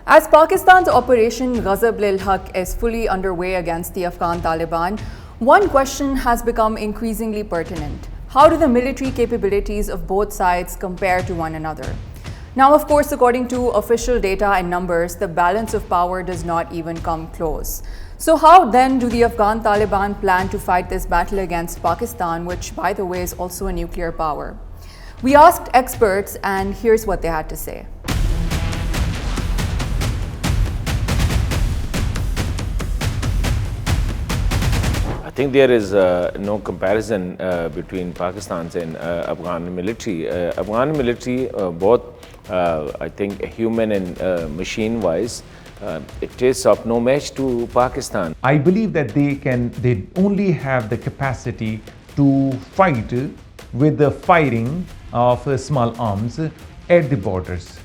As Pakistan's Operation Ghazab lil-Haq is fully underway against the Afghan Taliban, one question has become increasingly pertinent. How do the military capabilities of both sides compare to one another? Now, of course, according to official data and numbers, the balance of power does not even come close. So how then do the Afghan Taliban plan to fight this battle against Pakistan, which, by the way, is also a nuclear power? We asked experts, and here's what they had to say. I think there is no comparison between Pakistan's and Afghan military. Afghan military, both I think human and machine-wise, it is of no match to Pakistan. I believe that they only have the capacity to fight with the firing of small arms at the borders,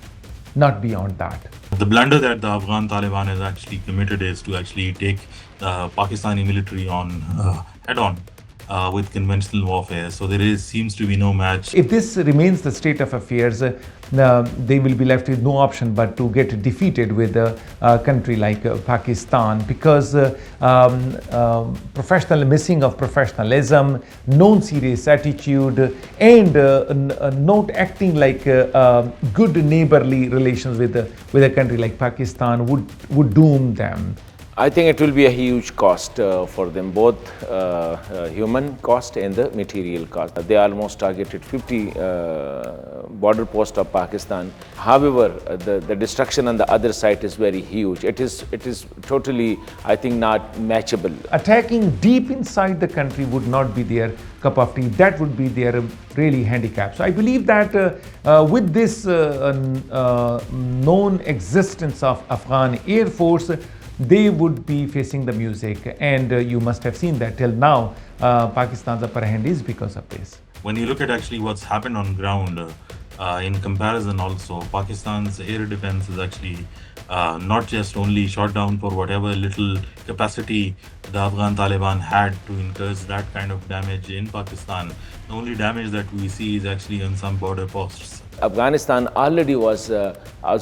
not beyond that. The blunder that the Afghan Taliban has actually committed is to actually take the Pakistani military on head-on with conventional warfare. So there seems to be no match. If this remains the state of affairs, they will be left with no option but to get defeated with a country like Pakistan, because missing of professionalism, non-serious attitude, and not acting like good neighborly relations with a country like Pakistan would doom them. I think it will be a huge cost for them, both human cost and the material cost. They almost targeted 50 border posts of Pakistan. However, the destruction on the other side is very huge. It is totally, I think, not matchable. Attacking deep inside the country would not be their cup of tea. That would be their really handicap. So I believe that with this known existence of Afghan Air Force, they would be facing the music, and you must have seen that till now Pakistan's upper hand is because of this. When you look at actually what's happened on ground, in comparison also, Pakistan's air defense is actually not just only shot down for whatever little capacity the Afghan Taliban had to incur that kind of damage in Pakistan. The only damage that we see is actually on some border posts. Afghanistan already was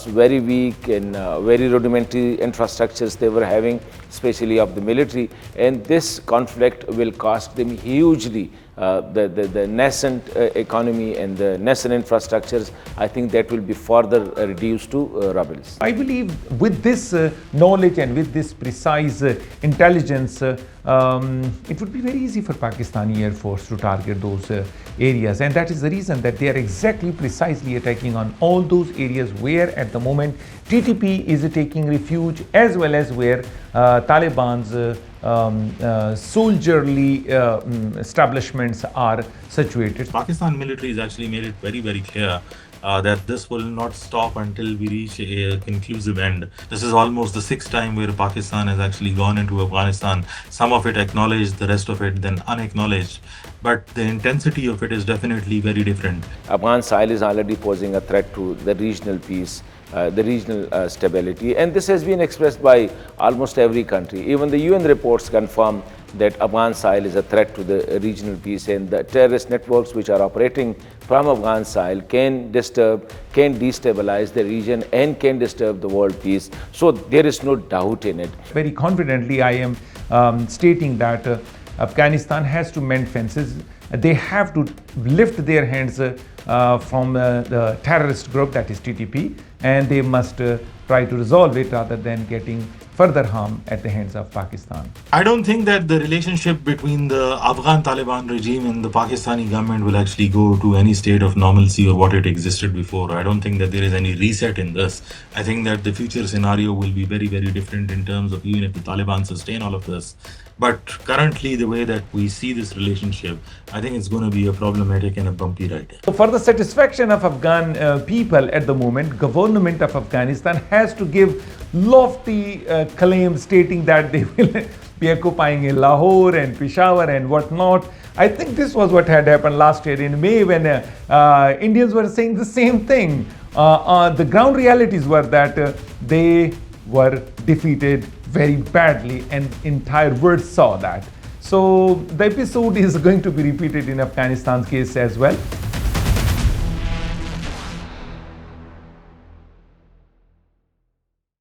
very weak and very rudimentary infrastructures they were having, especially of the military, and this conflict will cost them hugely. The nascent economy and the nascent infrastructures, I think that will be further reduced to rubbles. I believe with this knowledge and with this precise intelligence, it would be very easy for Pakistani Air Force to target those areas, and that is the reason that they are exactly precisely attacking on all those areas where at the moment TTP is taking refuge, as well as where Taliban's soldierly establishments are situated. Pakistan military has actually made it very, very clear that this will not stop until we reach a conclusive end. This is almost the sixth time where Pakistan has actually gone into Afghanistan. Some of it acknowledged, the rest of it then unacknowledged. But the intensity of it is definitely very different. Afghan soil is already posing a threat to the regional peace, the regional stability, and this has been expressed by almost every country. Even the UN reports confirm that Afghan soil is a threat to the regional peace, and the terrorist networks which are operating from Afghan soil can destabilize the region and can disturb the world peace. So there is no doubt in it. Very confidently, I am stating that Afghanistan has to mend fences. They have to lift their hands from the terrorist group, that is TTP, and they must try to resolve it rather than getting further harm at the hands of Pakistan. I don't think that the relationship between the Afghan Taliban regime and the Pakistani government will actually go to any state of normalcy or what it existed before. I don't think that there is any reset in this. I think that the future scenario will be very, very different in terms of even if the Taliban sustain all of this. But currently, the way that we see this relationship, I think it's going to be a problematic and a bumpy ride. For the satisfaction of Afghan people at the moment, government of Afghanistan has to give lofty claims stating that they will be occupying in Lahore and Peshawar and whatnot. I think this was what had happened last year in May when Indians were saying the same thing. The ground realities were that they were defeated very badly, and entire world saw that. So the episode is going to be repeated in Afghanistan's case as well.